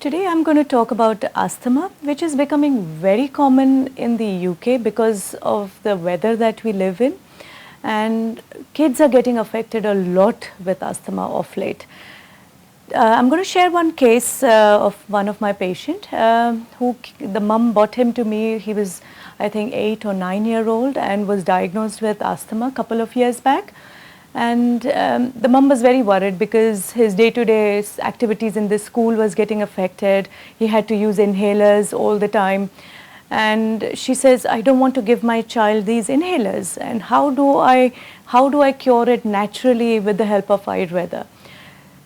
Today I'm going to talk about asthma, which is becoming very common in the UK because of the weather that we live in, and kids are getting affected a lot with asthma of late. I'm going to share one case of one of my patient who the mum brought him to me. He was, I think, 8 or 9 year old and was diagnosed with asthma a couple of years back. And the mum was very worried because his day-to-day activities in the school was getting affected. He had to use inhalers all the time. And she says, I don't want to give my child these inhalers. And how do I cure it naturally with the help of Ayurveda?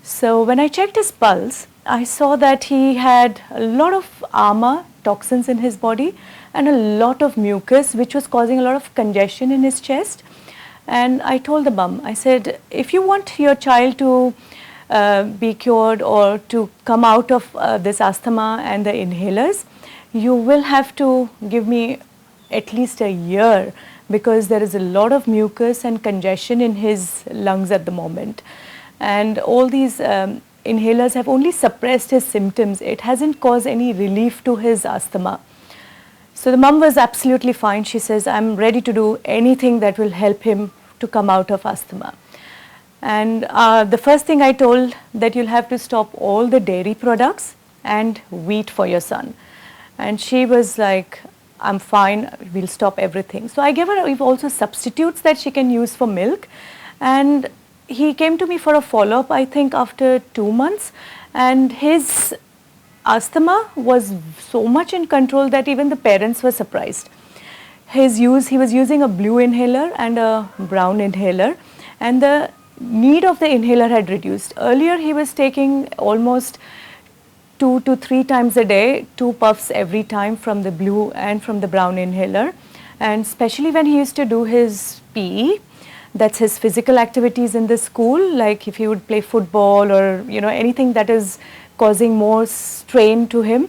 So when I checked his pulse, I saw that he had a lot of ama, toxins in his body, and a lot of mucus, which was causing a lot of congestion in his chest. And I told the mum, I said, if you want your child to be cured or to come out of this asthma and the inhalers, you will have to give me at least a year, because there is a lot of mucus and congestion in his lungs at the moment. And all these inhalers have only suppressed his symptoms. It hasn't caused any relief to his asthma. So the mum was absolutely fine. She says, I'm ready to do anything that will help him to come out of asthma. And the first thing I told, that you'll have to stop all the dairy products and wheat for your son. And she was like, I'm fine, we'll stop everything. So I gave her also substitutes that she can use for milk. And he came to me for a follow-up, I think after 2 months, and his asthma was so much in control that even the parents were surprised. He was using a blue inhaler and a brown inhaler, and the need of the inhaler had reduced. Earlier he was taking almost 2 to 3 times a day, 2 puffs every time from the blue and from the brown inhaler. And especially when he used to do his PE, that's his physical activities in the school, like if he would play football or anything that is causing more strain to him,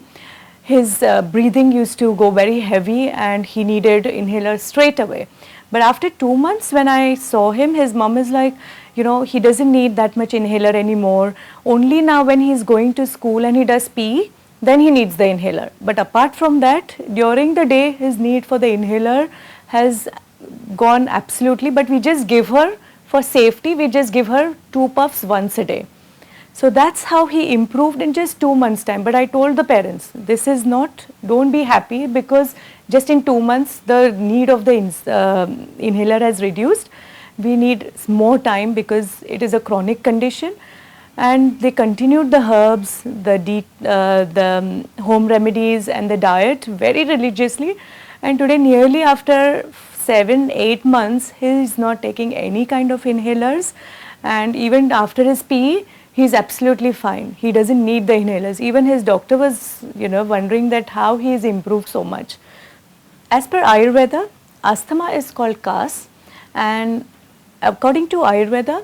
his breathing used to go very heavy and he needed inhaler straight away. But after 2 months when I saw him, his mom is like, he doesn't need that much inhaler anymore. Only now when he's going to school and he does PE, then he needs the inhaler. But apart from that, during the day, his need for the inhaler has gone absolutely, but we just give her, for safety, we just give her 2 puffs once a day. So that's how he improved in just 2 months time. But I told the parents, this is not, don't be happy, because just in 2 months the need of the inhaler has reduced. We need more time because it is a chronic condition. And they continued the herbs, the home remedies and the diet very religiously. And today, nearly after 7-8 months, he is not taking any kind of inhalers, and even after his PE, he is absolutely fine. He doesn't need the inhalers. Even his doctor was, wondering that how he has improved so much. As per Ayurveda, asthma is called kas, and according to Ayurveda,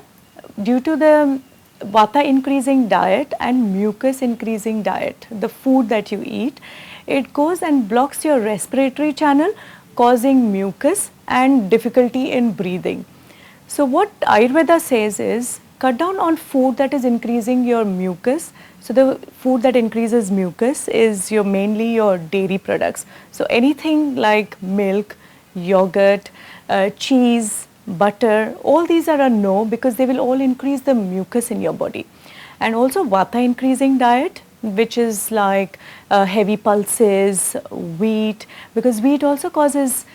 due to the vata increasing diet and mucus increasing diet, the food that you eat, it goes and blocks your respiratory channel, causing mucus and difficulty in breathing. So what Ayurveda says is, cut down on food that is increasing your mucus. So the food that increases mucus is mainly your dairy products. So anything like milk, yogurt, cheese, butter, all these are a no, because they will all increase the mucus in your body. And also vata increasing diet, which is like heavy pulses, wheat, because wheat also causes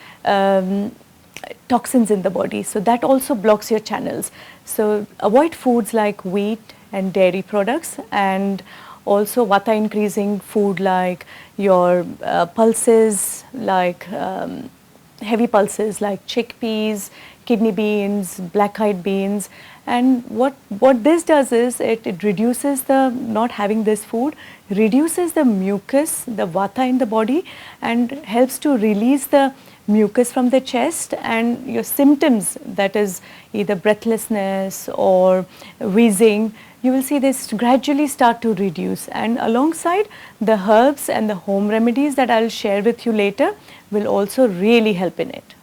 toxins in the body, so that also blocks your channels. So avoid foods like wheat and dairy products, and also vata increasing food like your pulses, like heavy pulses like chickpeas, kidney beans, black-eyed beans. And what this does is it reduces the not having this food, reduces the mucus, the vata in the body, and helps to release the mucus from the chest, and your symptoms, that is either breathlessness or wheezing, you will see this gradually start to reduce. And alongside, the herbs and the home remedies that I'll share with you later will also really help in it.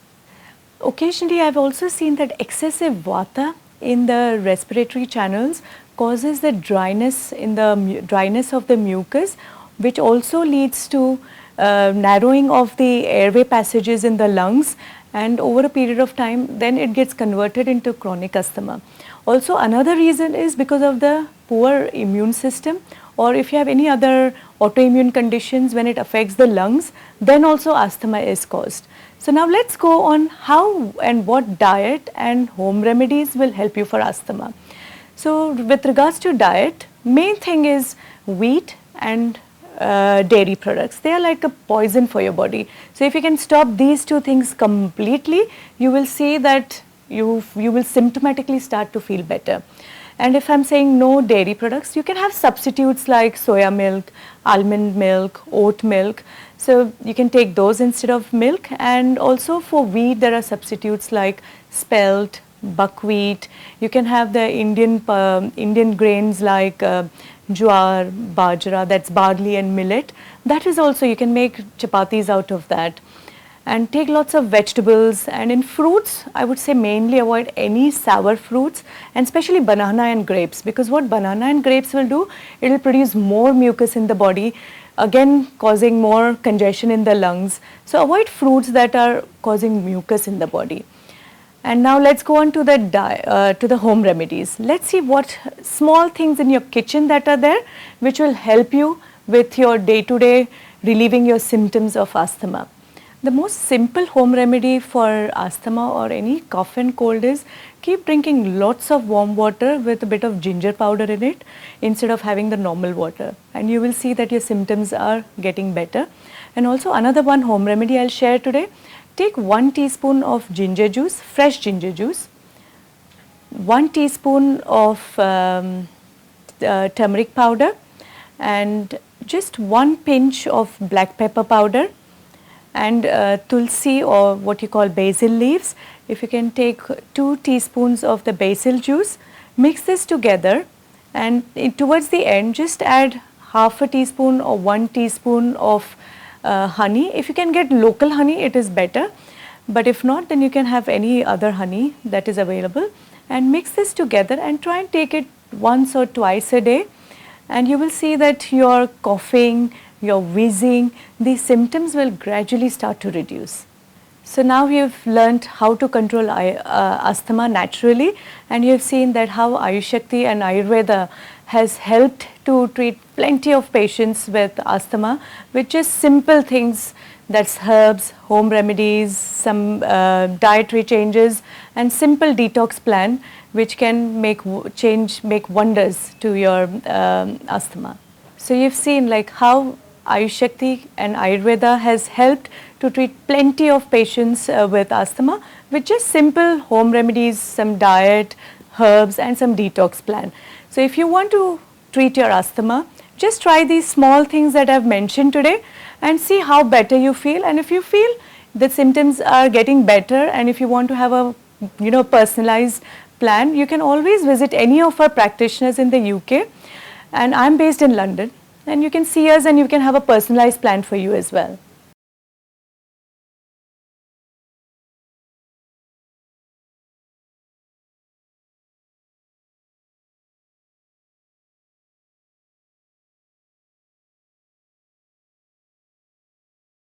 Occasionally, I've also seen that excessive vata in the respiratory channels causes the dryness in the dryness of the mucus, which also leads to narrowing of the airway passages in the lungs, and over a period of time then it gets converted into chronic asthma. Also another reason is because of the poor immune system, or if you have any other autoimmune conditions, when it affects the lungs, then also asthma is caused. So now let's go on how and what diet and home remedies will help you for asthma. So with regards to diet, main thing is wheat and dairy products. They are like a poison for your body. So if you can stop these two things completely, you will see that you will symptomatically start to feel better. And if I'm saying no dairy products, you can have substitutes like soya milk, almond milk, oat milk. So you can take those instead of milk. And also for wheat, there are substitutes like spelt, buckwheat. You can have the Indian grains like jowar, bajra, that's barley and millet. That is also, you can make chapatis out of that. And take lots of vegetables, and in fruits, I would say mainly avoid any sour fruits, and especially banana and grapes, because what banana and grapes will do, it will produce more mucus in the body, again causing more congestion in the lungs. So avoid fruits that are causing mucus in the body. And now let's go on to the home remedies. Let's see what small things in your kitchen that are there which will help you with your day-to-day relieving your symptoms of asthma. The most simple home remedy for asthma or any cough and cold is keep drinking lots of warm water with a bit of ginger powder in it instead of having the normal water, and you will see that your symptoms are getting better. And also another one home remedy I'll share today, take 1 teaspoon of ginger juice, fresh ginger juice, 1 teaspoon of turmeric powder, and just 1 pinch of black pepper powder, and tulsi, or what you call basil leaves. If you can take 2 teaspoons of the basil juice, mix this together, and towards the end just add half a teaspoon or 1 teaspoon of honey. If you can get local honey, it is better, but if not, then you can have any other honey that is available, and mix this together and try and take it once or twice a day, and you will see that your coughing, your wheezing, these symptoms will gradually start to reduce. So now we have learnt how to control asthma naturally, and you have seen that how Ayushakti and Ayurveda has helped to treat plenty of patients with asthma with just simple things, that's herbs, home remedies, some dietary changes, and simple detox plan which can make wonders to your asthma. So you've seen like how Ayushakti and Ayurveda has helped to treat plenty of patients with asthma with just simple home remedies, some diet, herbs, and some detox plan. So if you want to treat your asthma, just try these small things that I've mentioned today and see how better you feel. And if you feel the symptoms are getting better, and if you want to have a personalized plan, you can always visit any of our practitioners in the UK, and I'm based in London, and you can see us and you can have a personalized plan for you as well.